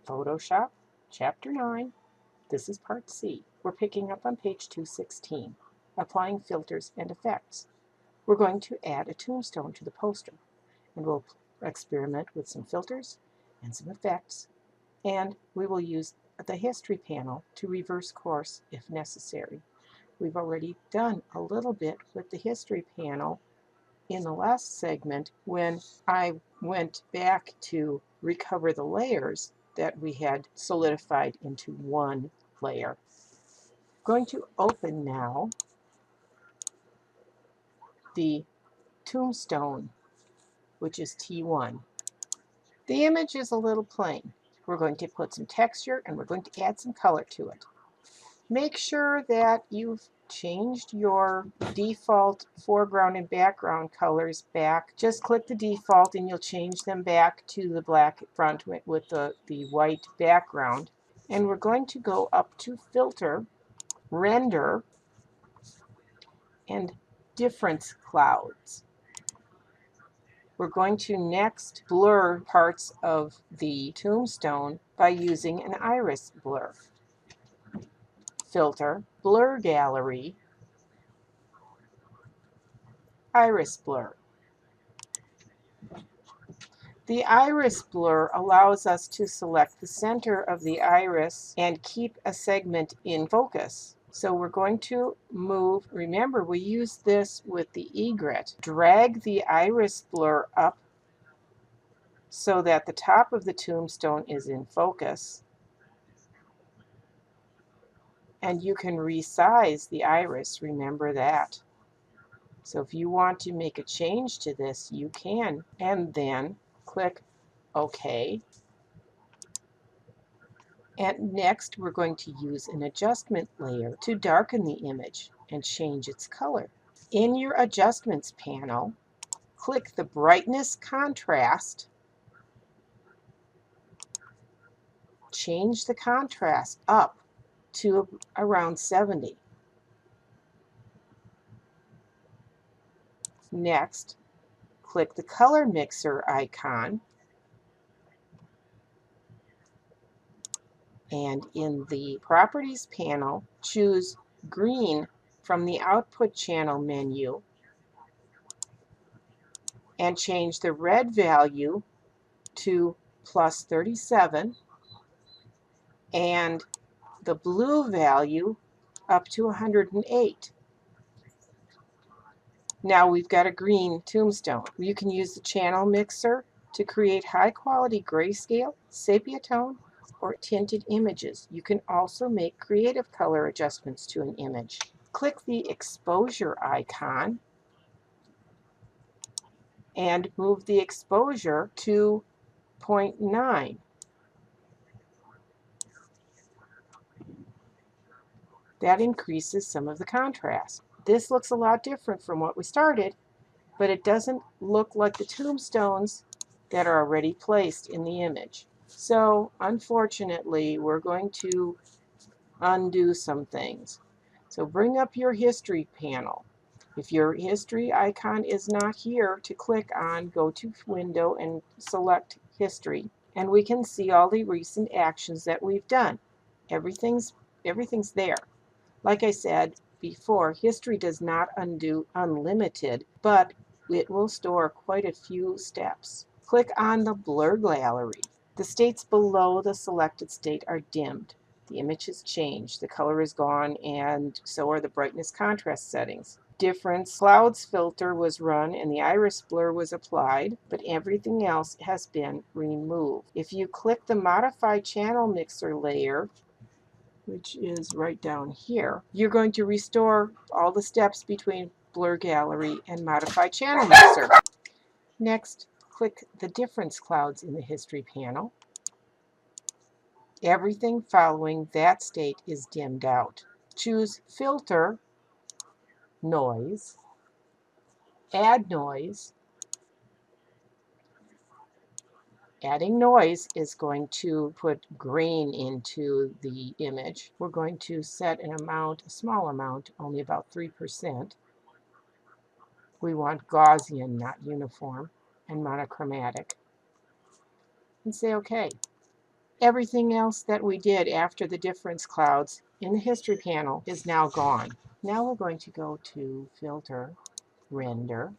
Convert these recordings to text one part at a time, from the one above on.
Photoshop, Chapter 9. This is Part C. We're picking up on page 216, applying filters and effects. We're going to add a tombstone to the poster, and we'll experiment with some filters and some effects, and we will use the history panel to reverse course if necessary. We've already done a little bit with the history panel in the last segment when I went back to recover the layers that we had solidified into one layer. I'm going to open now the tombstone, which is T1. The image is a little plain. We're going to put some texture and we're going to add some color to it. Make sure that you've changed your default foreground and background colors back. Just click the default and you'll change them back to the black front with the white background. And we're going to go up to Filter, Render, and Difference Clouds. We're going to next blur parts of the tombstone by using an iris blur. Filter, Blur Gallery, Iris Blur. The iris blur allows us to select the center of the iris and keep a segment in focus. So we're going to move, remember we use this with the egret, drag the iris blur up so that the top of the tombstone is in focus. And you can resize the iris, remember that. So if you want to make a change to this, you can, and then click OK. And next, we're going to use an adjustment layer to darken the image and change its color. In your Adjustments panel, click the Brightness Contrast. Change the contrast up to around 70. Next, click the Color Mixer icon, and in the Properties panel, choose Green from the Output Channel menu and change the red value to +37 and the blue value up to 108. Now we've got a green tombstone. You can use the channel mixer to create high quality grayscale, sepia tone, or tinted images. You can also make creative color adjustments to an image. Click the exposure icon and move the exposure to 0.9. That increases some of the contrast. This looks a lot different from what we started, but it doesn't look like the tombstones that are already placed in the image. So unfortunately, we're going to undo some things. So bring up your history panel. If your history icon is not here to click on, go to Window and select History, and we can see all the recent actions that we've done. Everything's there. Like I said before, history does not undo unlimited, but it will store quite a few steps. Click on the Blur Gallery. The states below the selected state are dimmed. The image has changed, the color is gone, and so are the brightness contrast settings. Difference Clouds filter was run and the iris blur was applied, but everything else has been removed. If you click the Modify Channel Mixer layer, which is right down here, you're going to restore all the steps between Blur Gallery and Modify Channel Mixer. Next, click the Difference Clouds in the History panel. Everything following that state is dimmed out. Choose Filter, Noise, Add Noise. Adding noise is going to put grain into the image. We're going to set an amount, a small amount, only about 3%. We want Gaussian, not uniform, and monochromatic. And say OK. Everything else that we did after the difference clouds in the history panel is now gone. Now we're going to go to Filter, Render.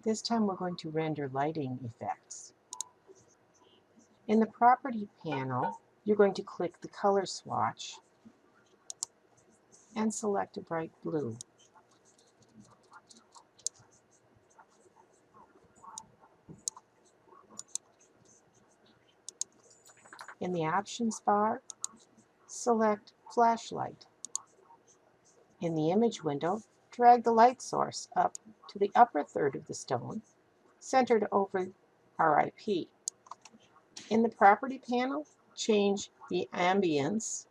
This time we're going to render lighting effects. In the Property panel, you're going to click the color swatch and select a bright blue. In the Options bar, select Flashlight. In the Image window, drag the light source up to the upper third of the stone, centered over RIP. In the Property panel, change the ambience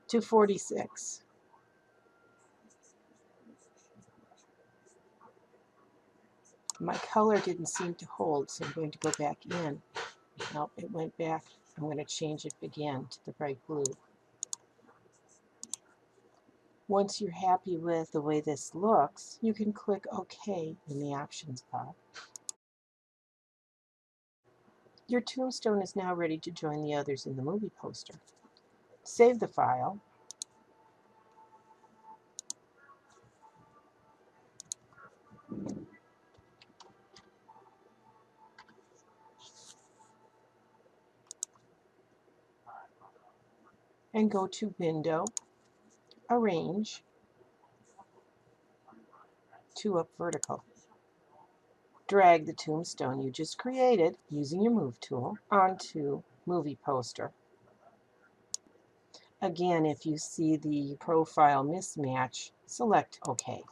to 46. My color didn't seem to hold, so I'm going to go back in. Nope, it went back. I'm going to change it again to the bright blue. Once you're happy with the way this looks, you can click OK in the Options bar. Your tombstone is now ready to join the others in the movie poster. Save the file. And go to Window, Arrange, to up vertical. Drag the tombstone you just created using your Move tool onto Movie Poster. Again, if you see the profile mismatch, select OK.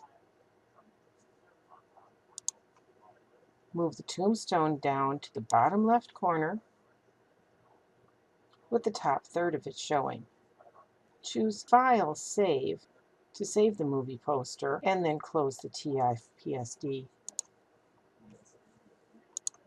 Move the tombstone down to the bottom left corner with the top third of it showing. Choose File, Save to save the movie poster, and then close the TIPSD.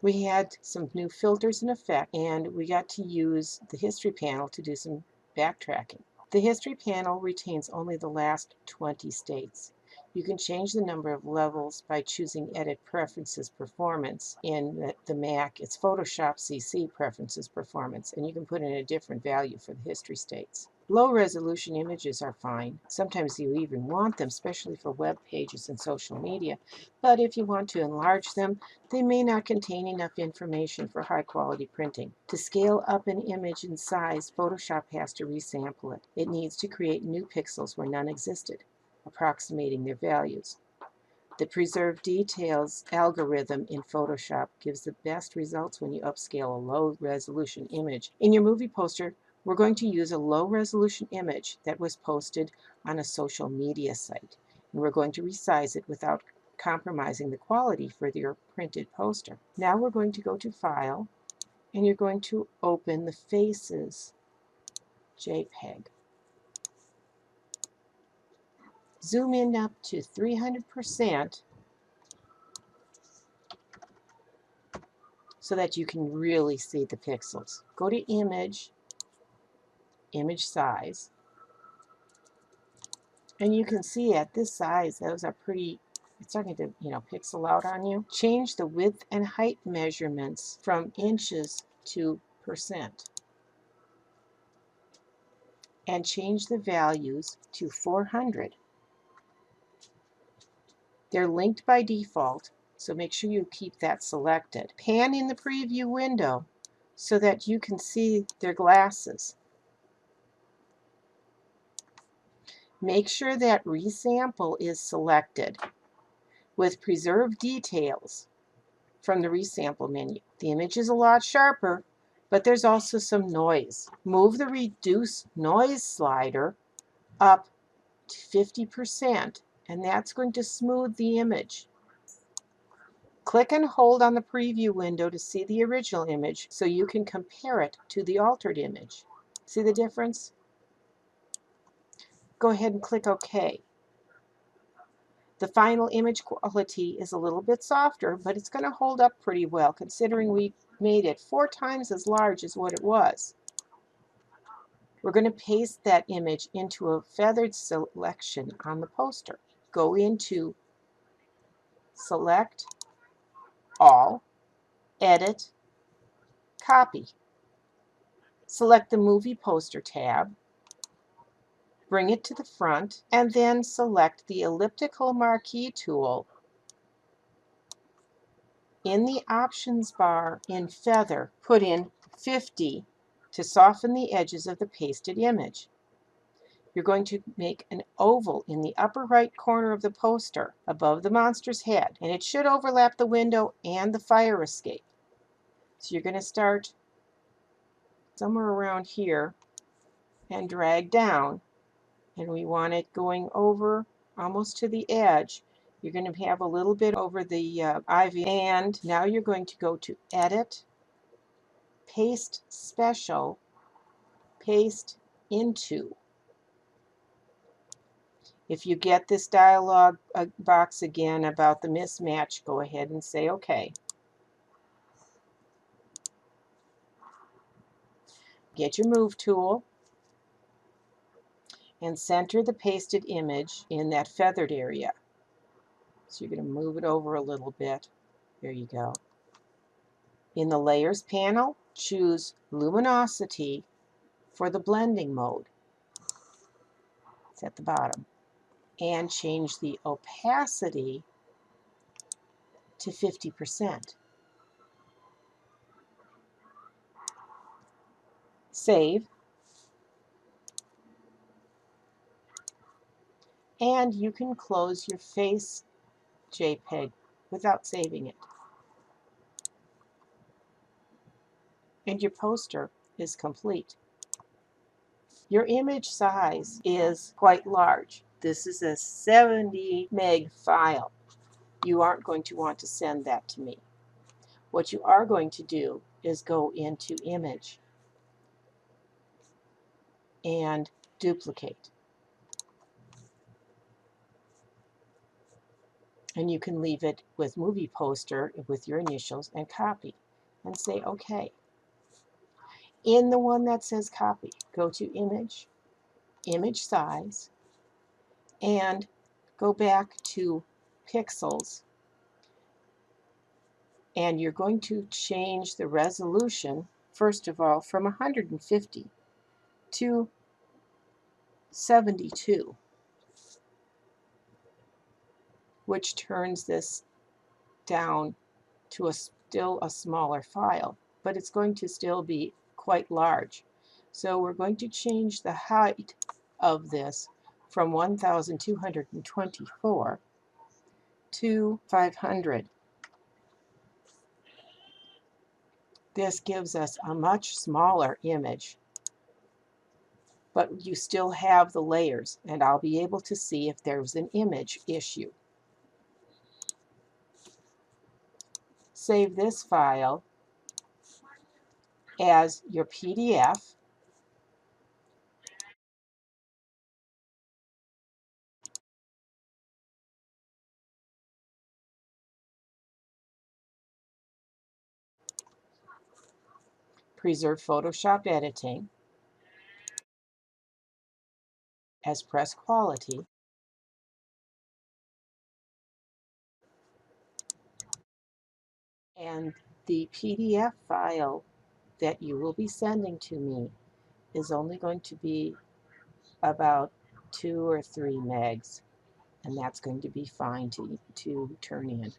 We had some new filters and effects, and we got to use the History panel to do some backtracking. The History panel retains only the last 20 states. You can change the number of levels by choosing Edit Preferences Performance. In the Mac, it's Photoshop CC Preferences Performance, and you can put in a different value for the history states. Low-resolution images are fine. Sometimes you even want them, especially for web pages and social media. But if you want to enlarge them, they may not contain enough information for high-quality printing. To scale up an image in size, Photoshop has to resample it. It needs to create new pixels where none existed, approximating their values. The Preserve Details algorithm in Photoshop gives the best results when you upscale a low-resolution image. In your movie poster, we're going to use a low-resolution image that was posted on a social media site, and we're going to resize it without compromising the quality for your printed poster. Now we're going to go to File, and you're going to open the Faces JPEG. Zoom in up to 300% so that you can really see the pixels. Go to Image, Image Size, and you can see at this size, those are pretty, it's starting to, pixel out on you. Change the width and height measurements from inches to percent. And change the values to 400. They're linked by default, so make sure you keep that selected. Pan in the preview window so that you can see their glasses. Make sure that Resample is selected with Preserve Details from the Resample menu. The image is a lot sharper, but there's also some noise. Move the Reduce Noise slider up to 50%, and that's going to smooth the image. Click and hold on the preview window to see the original image so you can compare it to the altered image. See the difference? Go ahead and click OK. The final image quality is a little bit softer, but it's going to hold up pretty well considering we made it 4 times as large as what it was. We're going to paste that image into a feathered selection on the poster. Go into Select, All, Edit, Copy. Select the Movie Poster tab, bring it to the front, and then select the elliptical marquee tool in the options bar. In Feather, put in 50 to soften the edges of the pasted image. You're going to make an oval in the upper right corner of the poster above the monster's head, and it should overlap the window and the fire escape. So you're going to start somewhere around here and drag down, and we want it going over almost to the edge. You're going to have a little bit over the ivy, and now you're going to go to Edit, Paste Special, Paste Into. If you get this dialog box again about the mismatch, go ahead and say OK. Get your Move tool and center the pasted image in that feathered area. So you're going to move it over a little bit. There you go. In the Layers panel, choose Luminosity for the blending mode. It's at the bottom. And change the opacity to 50%. Save. And you can close your face JPEG without saving it. And your poster is complete. Your image size is quite large. This is a 70 meg file. You aren't going to want to send that to me. What you are going to do is go into Image and duplicate. And you can leave it with Movie Poster with your initials and copy and say OK. In the one that says copy, go to Image, Image Size, and go back to Pixels, and you're going to change the resolution, first of all, from 150 to 72, which turns this down to still a smaller file, but it's going to still be quite large. So we're going to change the height of this from 1224 to 500. This gives us a much smaller image, but you still have the layers, and I'll be able to see if there's an image issue. Save this file as your PDF. Preserve Photoshop editing as press quality, and the PDF file that you will be sending to me is only going to be about 2 or 3 megs, and that's going to be fine to turn in.